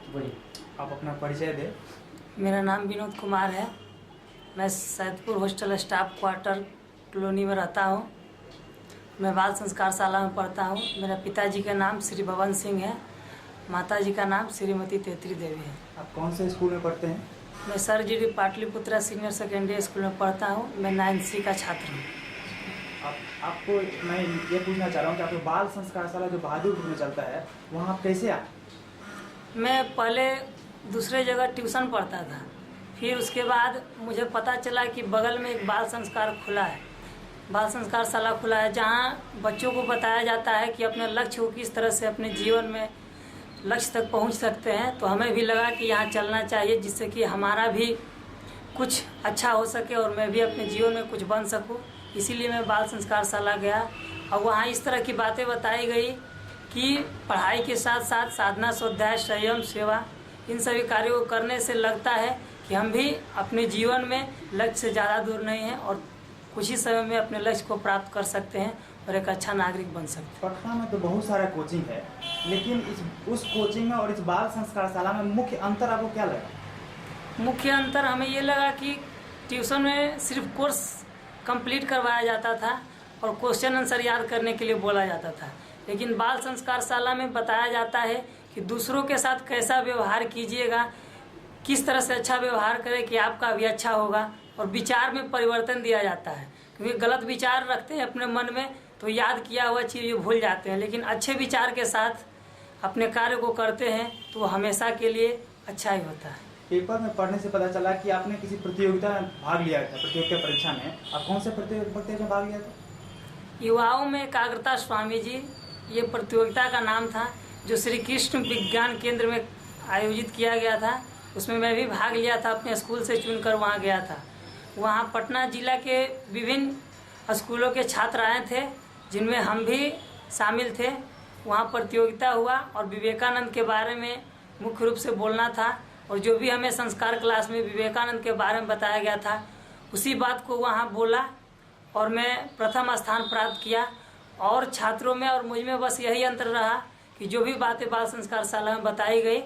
वही आप अपना परिचय दें। मेरा नाम विनोद कुमार है। मैं Saidpur hostel staff quarter colony में रहता हूँ। मैं बाल संस्कार शाला में पढ़ता हूँ। मेरा पिताजी का नाम श्री भवन सिंह है, माताजी का नाम श्रीमती तेत्री देवी है। आप कौन से स्कूल में पढ़ते हैं? मैं sir G D Patliputra senior secondary school में पढ़ता हूँ। मैं 9th का छात्र हूँ। आपको मैं ये पूछना चाह रहा हूँ कि आपको बाल संस्कार शाला जो बहादुरपुर में चलता है वहाँ आप कैसे आए? मैं पहले दूसरे जगह ट्यूशन पढ़ता था, फिर उसके बाद मुझे पता चला कि बगल में एक बाल संस्कार खुला है, बाल संस्कार शाला खुला है, जहाँ बच्चों को बताया जाता है कि अपने लक्ष्य को किस तरह से अपने जीवन में लक्ष्य तक पहुँच सकते हैं। तो हमें भी लगा कि यहाँ चलना चाहिए, जिससे कि हमारा भी कुछ अच्छा हो सके और मैं भी अपने जीवन में कुछ बन सकूं। इसीलिए मैं बाल संस्कार शाला गया और वहाँ इस तरह की बातें बताई गई कि पढ़ाई के साथ साथ साधना, स्वाध्याय, संयम, सेवा, इन सभी कार्यों को करने से लगता है कि हम भी अपने जीवन में लक्ष्य से ज़्यादा दूर नहीं हैं और कुछ ही समय में अपने लक्ष्य को प्राप्त कर सकते हैं और एक अच्छा नागरिक बन सकते हैं। पटना में तो बहुत सारा कोचिंग है, लेकिन उस कोचिंग में और इस बाल संस्कार शाला में मुख्य अंतर आपको क्या लगा? मुख्य अंतर हमें ये लगा कि ट्यूशन में सिर्फ कोर्स कंप्लीट करवाया जाता था और क्वेश्चन आंसर याद करने के लिए बोला जाता था, लेकिन बाल संस्कार शाला में बताया जाता है कि दूसरों के साथ कैसा व्यवहार कीजिएगा, किस तरह से अच्छा व्यवहार करें कि आपका भी अच्छा होगा, और विचार में परिवर्तन दिया जाता है। क्योंकि गलत विचार रखते हैं अपने मन में तो याद किया हुआ चीज़ भूल जाते हैं, लेकिन अच्छे विचार के साथ अपने कार्य को करते हैं तो हमेशा के लिए अच्छा ही होता है। पेपर में पढ़ने से पता चला कि आपने किसी प्रतियोगिता में भाग लिया था, प्रतियोगिता परीक्षा में। आप कौन से प्रतियोगिता में भाग लिया था? युवाओं में एकाग्रता स्वामी जी, ये प्रतियोगिता का नाम था, जो श्री कृष्ण विज्ञान केंद्र में आयोजित किया गया था। उसमें मैं भी भाग लिया था, अपने स्कूल से चुनकर वहाँ गया था। वहाँ पटना जिला के विभिन्न स्कूलों के छात्र आए थे, जिनमें हम भी शामिल थे। वहाँ प्रतियोगिता हुआ और विवेकानंद के बारे में मुख्य रूप से बोलना था, और जो भी हमें संस्कार क्लास में विवेकानंद के बारे में बताया गया था उसी बात को वहाँ बोला और मैं प्रथम स्थान प्राप्त किया। और छात्रों में और मुझ में बस यही अंतर रहा कि जो भी बातें बाल संस्कार शाला में बताई गई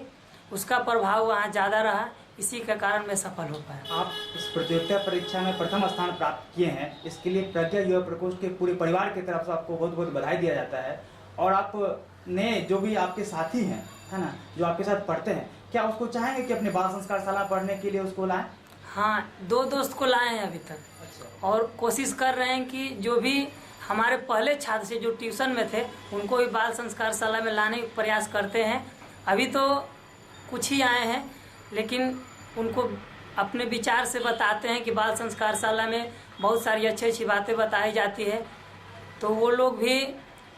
उसका प्रभाव वहाँ ज़्यादा रहा, इसी के कारण मैं सफल हो पाया। आप इस प्रतियोगिता परीक्षा में प्रथम स्थान प्राप्त किए हैं, इसके लिए प्रज्ञा युवा प्रकोष्ठ के पूरे परिवार की तरफ से आपको बहुत बहुत बधाई दिया जाता है। और आपने जो भी आपके साथी हैं, है ना, जो आपके साथ पढ़ते हैं, क्या उसको चाहेंगे कि अपने बाल संस्कार शाला पढ़ने के लिए उसको लाएं? हाँ, 2 दोस्त को लाए हैं अभी तक। अच्छा। और कोशिश कर रहे हैं कि जो भी हमारे पहले छात्र से जो ट्यूशन में थे उनको भी बाल संस्कार शाला में लाने का प्रयास करते हैं। अभी तो कुछ ही आए हैं, लेकिन उनको अपने विचार से बताते हैं कि बाल संस्कार शाला में बहुत सारी अच्छी अच्छी बातें बताई जाती है। तो वो लोग भी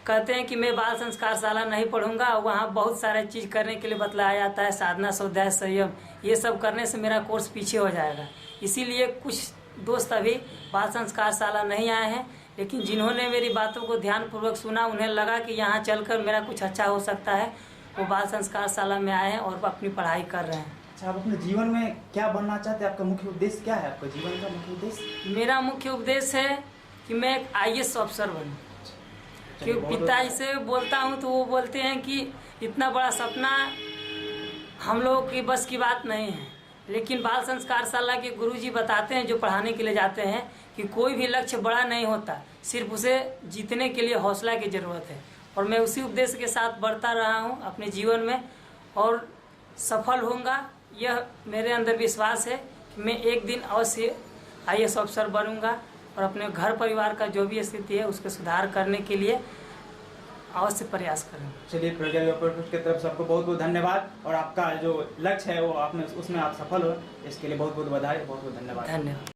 कहते हैं कि मैं बाल संस्कार शाला नहीं पढ़ूंगा, वहाँ बहुत सारे चीज़ करने के लिए बतलाया जाता है, साधना, स्वाध्याय, संयम, ये सब करने से मेरा कोर्स पीछे हो जाएगा। इसीलिए कुछ दोस्त अभी बाल संस्कार शाला नहीं आए हैं, लेकिन जिन्होंने मेरी बातों को ध्यानपूर्वक सुना, उन्हें लगा कि यहाँ चलकर मेरा कुछ अच्छा हो सकता है, वो बाल संस्कार शाला में आए हैं और अपनी पढ़ाई कर रहे हैं। अच्छा, आप अपने जीवन में क्या बनना चाहते हैं? आपका मुख्य उद्देश्य क्या है? आपका जीवन का मुख्य उद्देश्य? मेरा मुख्य उद्देश्य है कि मैं एक IAS अफसर बनूं। क्योंकि पिताजी से बोलता हूँ तो वो बोलते हैं कि इतना बड़ा सपना हम लोग की बस की बात नहीं है, लेकिन बाल संस्कार शाला के गुरुजी बताते हैं, जो पढ़ाने के लिए जाते हैं, कि कोई भी लक्ष्य बड़ा नहीं होता, सिर्फ उसे जीतने के लिए हौसला की ज़रूरत है। और मैं उसी उद्देश्य के साथ बढ़ता रहा हूँ अपने जीवन में और सफल होऊंगा। यह मेरे अंदर विश्वास है कि मैं एक दिन अवश्य IAS अफसर बनूंगा और अपने घर परिवार का जो भी स्थिति है उसके सुधार करने के लिए अवश्य प्रयास करूंगा। चलिए, प्रज्ञा युवा प्रकोष्ठ की तरफ से आपको बहुत बहुत धन्यवाद, और आपका जो लक्ष्य है वो उसमें आप सफल हो, इसके लिए बहुत बहुत बधाई, बहुत बहुत धन्यवाद। धन्यवाद।